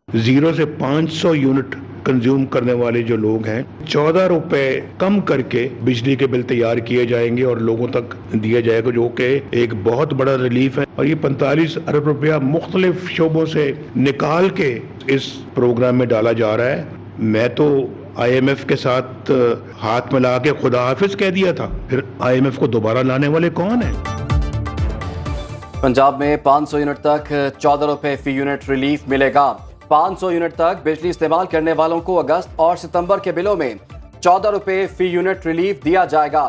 0 से 500 unit consume करने वाले जो लोग हैं 14 रुपए कम करके बिजली के बिल तैयार किए जाएंगे और लोगों तक दिया जाएगा, जो कि एक बहुत बड़ा रिलीफ है। और ये 45 अरब रुपया मुख्तलिफ शोबों से निकाल के इस प्रोग्राम में डाला जा रहा है। मैं तो IMF के साथ हाथ मिला के खुदा हाफिज कह दिया था, फिर IMF को दोबारा लाने वाले कौन हैं? पंजाब में 500 यूनिट तक 14 रुपए फी यूनिट रिलीफ मिलेगा। 500 यूनिट तक बिजली इस्तेमाल करने वालों को अगस्त और सितंबर के बिलों में 14 रुपए फी यूनिट रिलीफ दिया जाएगा।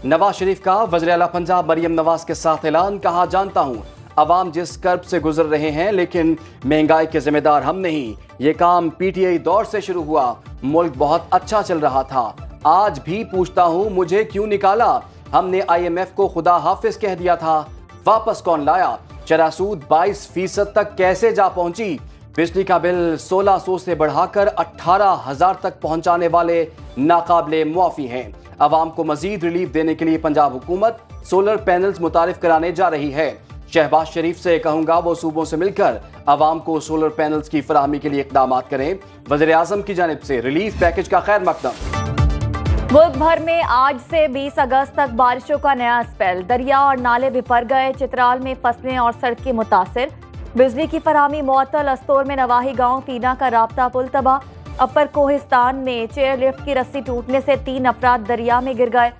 नवाज शरीफ का वज़ीर आला पंजाब मरियम नवाज के साथ ऐलान, कहा जानता हूँ अवाम जिस कर्ब से गुजर रहे हैं, लेकिन महंगाई के जिम्मेदार हम नहीं। ये काम PTI दौर से शुरू हुआ, मुल्क बहुत अच्छा चल रहा था। आज भी पूछता हूँ मुझे क्यों निकाला? हमने IMF को खुदा हाफिज कह दिया था, वापस कौन लाया? शरह सूद 22% तक कैसे जा पहुंची? बिजली का बिल 1600 से बढ़ाकर 18,000 तक पहुंचाने वाले नाकाबिले मुआफी हैं। अवाम को मजीद रिलीफ देने के लिए पंजाब हुकूमत सोलर पैनल्स मुतारिफ कराने जा रही है। शहबाज शरीफ से कहूंगा वो सूबों से मिलकर अवाम को सोलर पैनल्स की फराहमी के लिए इक़दामात करें। वज़ीर आज़म की जानिब से रिलीफ पैकेज का खैर मकदम। मुल्क भर में आज से 20 अगस्त तक बारिशों का नया स्पेल। दरिया और नाले बिफर गए, चित्राल में फसलें और सड़कें मुतासिर। बिजली की फराहमी मुअत्तल, अस्तोर में नवाही गांव पीना का राब्ता पुल तबाह। अपर कोहिस्तान में चेयर लिफ्ट की रस्सी टूटने से 3 अफराद दरिया में गिर गए।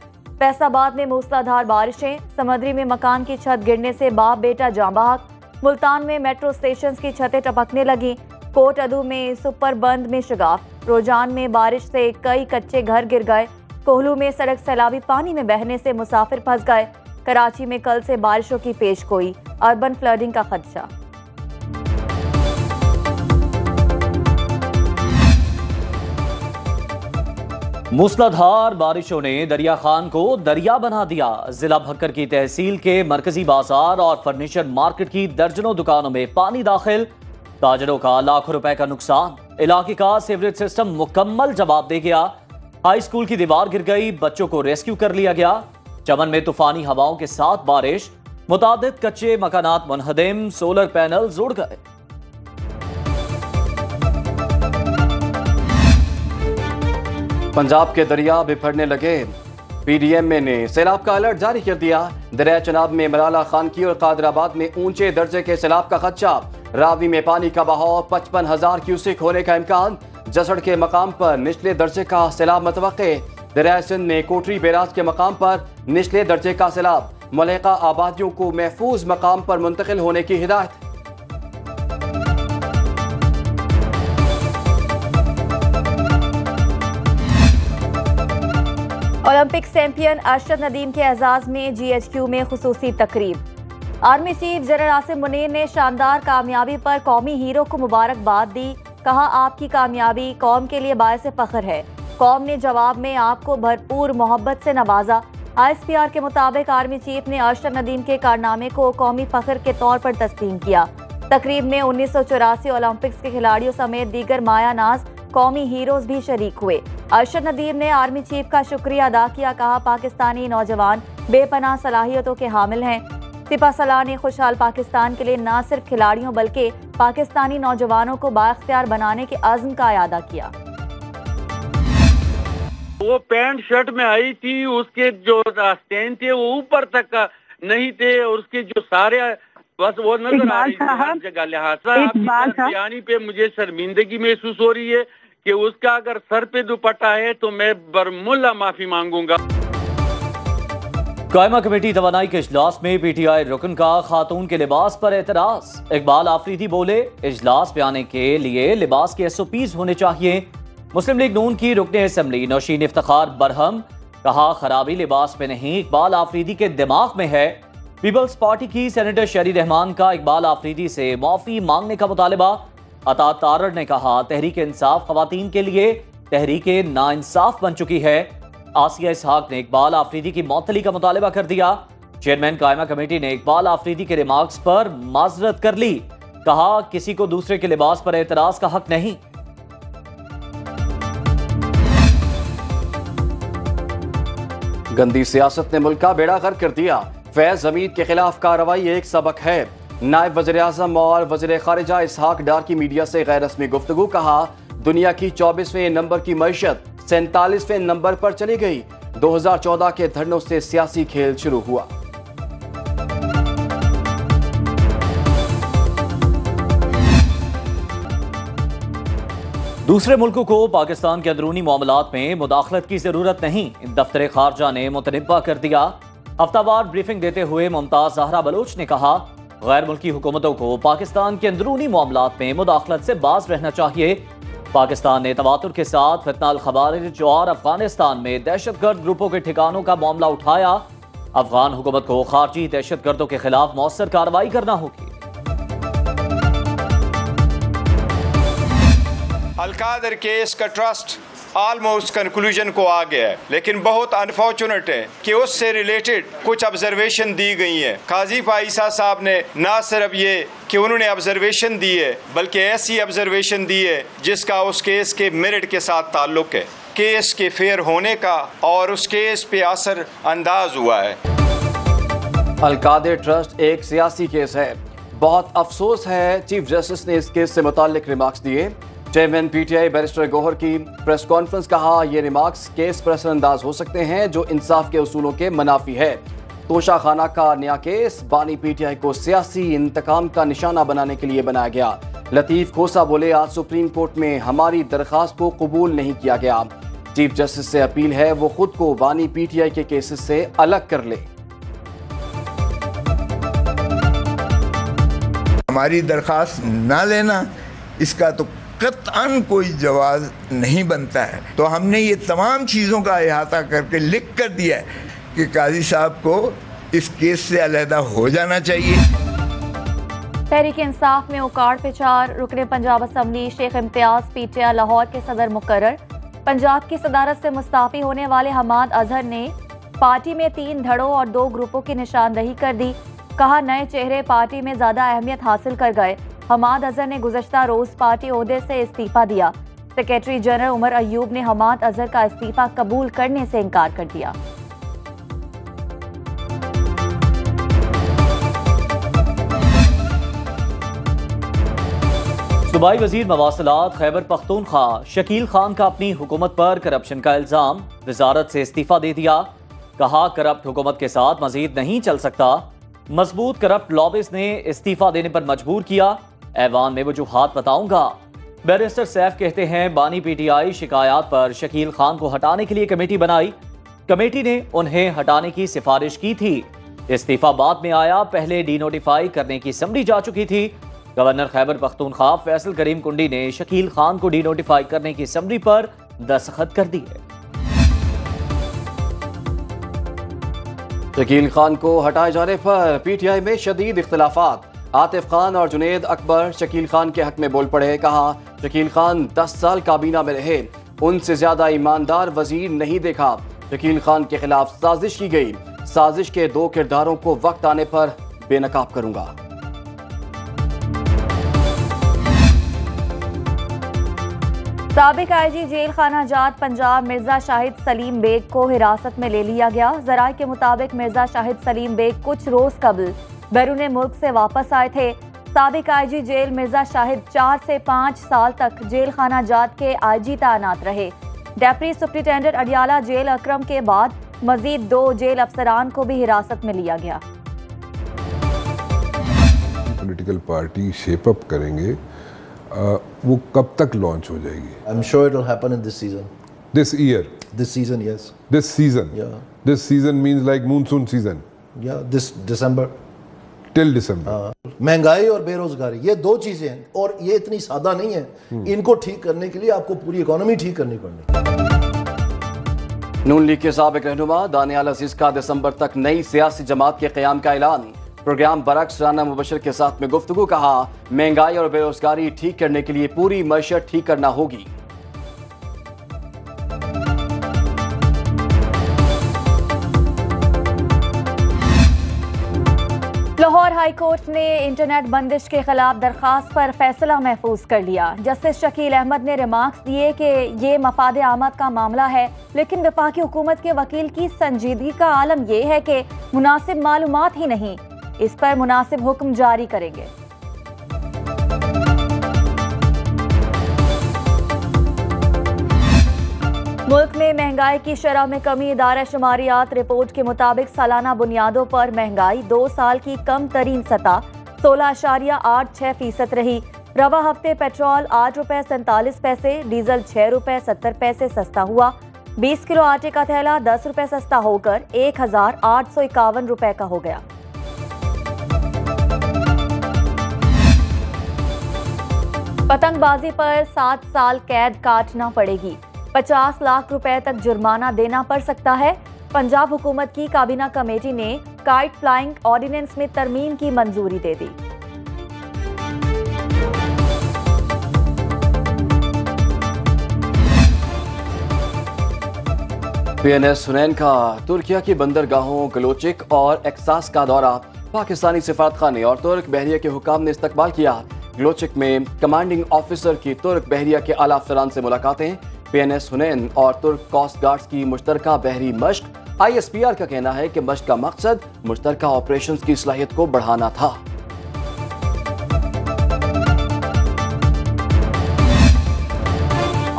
फैसलाबाद में मूसलाधार बारिशें, समंदरी में मकान की छत गिरने से बाप बेटा जाँ बहक। मुल्तान में मेट्रो स्टेशन की छतें टपकने लगी। कोट अदू में सुपर बंद में शगाफ। रोजान में बारिश से कई कच्चे घर गिर गए। कोहलू में सड़क सैलाबी पानी में बहने से मुसाफिर फंस गए। कराची में कल से बारिशों की पेशगोई, अर्बन फ्लडिंग का खदशा। मूसलाधार बारिशों ने दरिया खान को दरिया बना दिया। जिला भक्कर की तहसील के मरकजी बाजार और फर्नीचर मार्केट की दर्जनों दुकानों में पानी दाखिल, ताजरों का लाखों रुपए का नुकसान। इलाके का सीवरेज सिस्टम मुकम्मल जवाब दे गया। हाई स्कूल की दीवार गिर गई, बच्चों को रेस्क्यू कर लिया गया। चमन में तूफानी हवाओं के साथ बारिश, मुतादिद कच्चे मकानात मुनहदिम, सोलर पैनल उड़ गए। पंजाब के दरिया बिफरने लगे। PDMA ने सैलाब का अलर्ट जारी कर दिया। दरिया चनाब में मलाला खानकी और कादराबाद में ऊंचे दर्जे के सैलाब का खदशा। रावी में पानी का बहाव 55,000 क्यूसेक होने का इम्कान। जसड़ के मकाम पर निचले दर्जे का सैलाब मतवक्के। दरिया सिंध में कोटरी बैराज के मकाम पर निचले दर्जे का सैलाब। मलका आबादियों को महफूज मकाम पर मुंतकिल होने की हिदायत। ओलंपिक चैंपियन अरशद नदीम के एजाज में GHQ में खुसूसी तकरीब। Army chief general Asim Munir ने शानदार कामयाबी पर कौमी हीरो को मुबारकबाद दी। कहा आपकी कामयाबी कौम के लिए बायस फख्र है। कौम ने जवाब में आपको भरपूर मोहब्बत से नवाजा। ISPR के मुताबिक आर्मी चीफ ने अरशद नदीम के कारनामे को कौमी फख्र के तौर पर तस्लीम किया। तकरीब में 1984 ओलंपिक्स के खिलाड़ियों समेत दीगर माया नाज कौमी हीरोज भी शरीक हुए। अरशद नदीम ने आर्मी चीफ का शुक्रिया अदा किया। कहा पाकिस्तानी नौजवान बेपनाह सलाहियतों के हामिल हैं। सिपा सलाह ने खुशहाल पाकिस्तान के लिए न सिर्फ खिलाड़ियों बल्कि पाकिस्तानी नौजवानों को बाइख्तियार बनाने के अज़्म का इयादा किया। वो पैंट शर्ट में आई थी, उसके जो आस्तीन थे वो ऊपर तक नहीं थे और उसके जो सारे बस वो नजर आ रही थी हर जगह। लिहाजा आपकी बयानी पे मुझे शर्मिंदगी महसूस हो रही है कि उसका अगर सर पे दुपट्टा है तो मैं बरमुल्ला माफी मांगूंगा। कायमा कमेटी तवानाई के इजलास में PTI रुकन का खातून के लिबास पर एतराज। इकबाल आफरीदी बोले इजलास में आने के लिए लिबास के SOPs होने चाहिए। मुस्लिम लीग नून की रुकने असेंबली नौशीन इफ्तिखार बरहम, कहा खराबी लिबास में नहीं इकबाल आफरीदी के दिमाग में है। पीपल्स पार्टी की सेनेटर शरी रहमान का इकबाल आफरीदी से माफी मांगने का मुतालबा। अता तारड़ ने कहा तहरीक इंसाफ खवातीन के लिए तहरीक नाइंसाफ बन चुकी है। आसिया इसहाक ने इकबाल आफरीदी की मौतली का मुतालबा कर दिया। चेयरमैन कायमा कमेटी ने इकबाल आफरीदी के रिमार्क्स पर माजरत कर ली। कहा किसी को दूसरे के लिबास पर एतराज का हक नहीं। गंदी सियासत ने मुल्क का बेड़ा गर्क कर दिया। फैज हमीद के खिलाफ कार्रवाई एक सबक है। नायब वज़ीर-ए-आज़म और वज़ीर ख़ारिजा इसहाक डार की मीडिया से गैर रस्मी गुफ्तगू। कहा, दुनिया की 24वें नंबर की मईशत 47वें नंबर पर चली गई। 2014 के धरनों से सियासी खेल शुरू हुआ। दूसरे मुल्कों को पाकिस्तान के अंदरूनी मामलात में मुदाखलत की जरूरत नहीं, दफ्तर खारजा ने मुतनब्बा कर दिया। हफ्तावार ब्रीफिंग देते हुए मुमताज ज़हरा बलोच ने कहा, गैर मुल्की हुकूमतों को पाकिस्तान के अंदरूनी मामलात में मुदाखलत से बाज रहना चाहिए। पाकिस्तान ने तवातुर के साथ फितनाल खवारिज और अफगानिस्तान में दहशतगर्द ग्रुपों के ठिकानों का मामला उठाया। अफगान हुकूमत को खारजी दहशतगर्दों के खिलाफ मौसर कार्रवाई करना होगी। अल-कादर केस का ट्रस्ट ऑलमोस्ट कंक्लूजन को आ गया है, लेकिन बहुत अनफॉर्चुनेट है कि उससे रिलेटेड कुछ ऑब्जर्वेशन दी गई है। काजी फाइसा साहब ने ना सिर्फ ये कि उन्होंने ऑब्जर्वेशन दी है, बल्कि ऐसी ऑब्जर्वेशन दी है जिसका उस केस के मेरिट के साथ ताल्लुक है, केस के फेयर होने का, और उस केस पे असर अंदाज हुआ है। अल-कादर ट्रस्ट एक सियासी केस है। बहुत अफसोस है चीफ जस्टिस ने इस केस से मुताल्लिक रिमार्क्स दिए। चेयरमैन पीटीआई बैरिस्टर गौहर की प्रेस कॉन्फ्रेंस। कहा, ये रिमार्क्स केस पर असरअंदाज हो सकते हैं जो इंसाफ के उसूलों के मुनाफी है। तोशा खाना का नया केस बानी पीटीआई को सियासी इंतकाम का निशाना बनाने के लिए बनाया गया। लतीफ खोसा बोले, आज सुप्रीम कोर्ट में हमारी दरख्वास्त को कबूल नहीं किया गया। चीफ जस्टिस से अपील है वो खुद को बानी पीटीआई के केसेस से अलग कर ले। हमारी दरख्वास्त ना लेना, इसका तो कतअन कोई जवाब नहीं बनता है। तो हमने ये तमाम चीज़ों का अहाता करके लिख कर दिया है कि काजी साहब को इस केस से अलहदा हो जाना चाहिए। तहरीक इंसाफ में उकाड़ पे 4 रुकने पंजाब असम्बली शेख इम्तियाज पीटीआई लाहौर के सदर मुकर्रर। पंजाब की सदारत से मुस्ताफी होने वाले हमाद अजहर ने पार्टी में 3 धड़ों और 2 ग्रुपों की निशानदही कर दी। कहा, नए चेहरे पार्टी में ज्यादा अहमियत हासिल कर गए। हमाद अजहर ने गुज़श्ता रोज पार्टी ओहदे से इस्तीफा दिया। सेक्रेटरी जनरल उमर अयूब ने हमाद अजहर का इस्तीफा कबूल करने से इनकार कर दिया। सूबाई वजीर मवासलात खैबर पख्तूनख्वा शकील खान का अपनी हुकूमत पर करप्शन का इल्जाम। वजारत से इस्तीफा दे दिया। कहा, करप्ट हुकूमत के साथ मजीद नहीं चल सकता। मजबूत करप्ट लॉबिस ने इस्तीफा देने पर मजबूर किया। ऐवान में वजूहात बताऊंगा। बैरिस्टर सैफ कहते हैं, बानी पीटीआई शिकायत पर शकील खान को हटाने के लिए कमेटी बनाई। कमेटी ने उन्हें हटाने की सिफारिश की थी। इस्तीफा बाद में आया, पहले डीनोटिफाई करने की समरी जा चुकी थी। गवर्नर खैबर पख्तूनख्वा फैसल करीम कुंडी ने शकील खान को डीनोटिफाई करने की समरी पर दस्तखत कर दी है। शकील खान को हटाए जाने पर पीटीआई में शदीद इख्तिलाफात। आतिफ खान और जुनेद अकबर शकील खान के हक में बोल पड़े। कहा, शकील खान 10 साल काबीना में रहे, उनसे ज्यादा ईमानदार वजीर नहीं देखा। शकील खान के खिलाफ साजिश की गई। साजिश के 2 किरदारों को वक्त आने पर बेनकाब करूंगा। साबिक आईजी जेल खाना जात पंजाब मिर्जा शाहिद सलीम बेग को हिरासत में ले लिया गया। जराये के मुताबिक मिर्जा शाहिद सलीम बेग कुछ रोज कबल बैरून मुल्क से वापस आए थे। साबिक आईजी जेल मिर्जा शाहिद 4 से 5 साल तक जेल खाना जात के आईजी तैनात रहे। डेप्टी सुप्रिंटेंडेंट अडियाला जेल अकरम के बाद मजीद 2 जेल अफसरान को भी हिरासत में लिया गया। पॉलिटिकल पार्टी शेप अप करेंगे, वो कब तक लॉन्च हो जाएगी? I'm sure it will happen in this season. This year? This season, yes. This season? Yeah. This season means like monsoon season? Yeah, this December. Till December? महंगाई और बेरोजगारी, ये 2 चीजें हैं, और ये इतनी सादा नहीं है। इनको ठीक करने के लिए आपको पूरी इकोनॉमी ठीक करनी पड़नी। नून लीग के साबिक रहनुमा दानियाल अजीज का दिसंबर तक नई सियासी जमात के क़याम का ऐलान। प्रोग्राम बरक्स राना मुबशर के साथ में गुफ्तगू। कहा, महंगाई और बेरोजगारी ठीक करने के लिए पूरी मईशत ठीक करना होगी। लाहौर हाई कोर्ट ने इंटरनेट बंदिश के खिलाफ दरखास्त पर फैसला महफूज कर लिया। जस्टिस शकील अहमद ने रिमार्क्स दिए कि ये मफाद आमद का मामला है, लेकिन वफाकी हुकूमत के वकील की संजीदगी का आलम यह है कि मुनासिब मालूमात ही नहीं, इस पर मुनासिब हुक्म जारी करेंगे। मुल्क में महंगाई की शरह में कमी। इदारा शुमारियात रिपोर्ट के मुताबिक सालाना बुनियादों पर महंगाई 2 साल की कम तरीन सतह 16.86% रही। रवा हफ्ते पेट्रोल 8 रुपए 47 पैसे, डीजल 6 रुपए 70 पैसे सस्ता हुआ। 20 किलो आटे का थैला 10 रुपए सस्ता होकर 1851 रुपए का हो गया। पतंगबाजी पर 7 साल कैद काटना पड़ेगी। 50 लाख रुपए तक जुर्माना देना पड़ सकता है। पंजाब हुकूमत की काबीना कमेटी ने काइट फ्लाइंग ऑर्डिनेंस में तरमीम की मंजूरी दे दी। PNS हुनैन का तुर्किया की बंदरगाहों गलोचिक और एक्सास का दौरा। पाकिस्तानी सिफारतखाने और तुर्क बहरिया के हुकाम ने इस्तकबाल किया। गलोचिक में कमांडिंग ऑफिसर की तुर्क बहरिया के आला अफसरान से मुलाकातें। PNS हुनैन और तुर्क कोस्ट गार्ड्स की मुश्तरका बहरी मश्क। ISPR का कहना है कि मश्क का मकसद मुश्तरका ऑपरेशंस की सलाहियत को बढ़ाना था।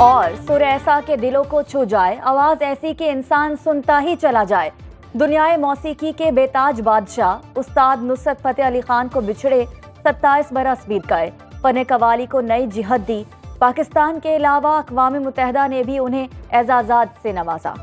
और सुर ऐसा के दिलों को छू जाए, आवाज ऐसी कि इंसान सुनता ही चला जाए। दुनियाए मौसीकी के बेताज बादशाह उस्ताद नुसरत फतेह अली खान को बिछड़े 27 बरस बीत गए। फने कवाली को नई जिहद दी। पाकिस्तान के अलावा अक़वाम मुत्तहिदा ने भी उन्हें एजाज़ात से नवाजा।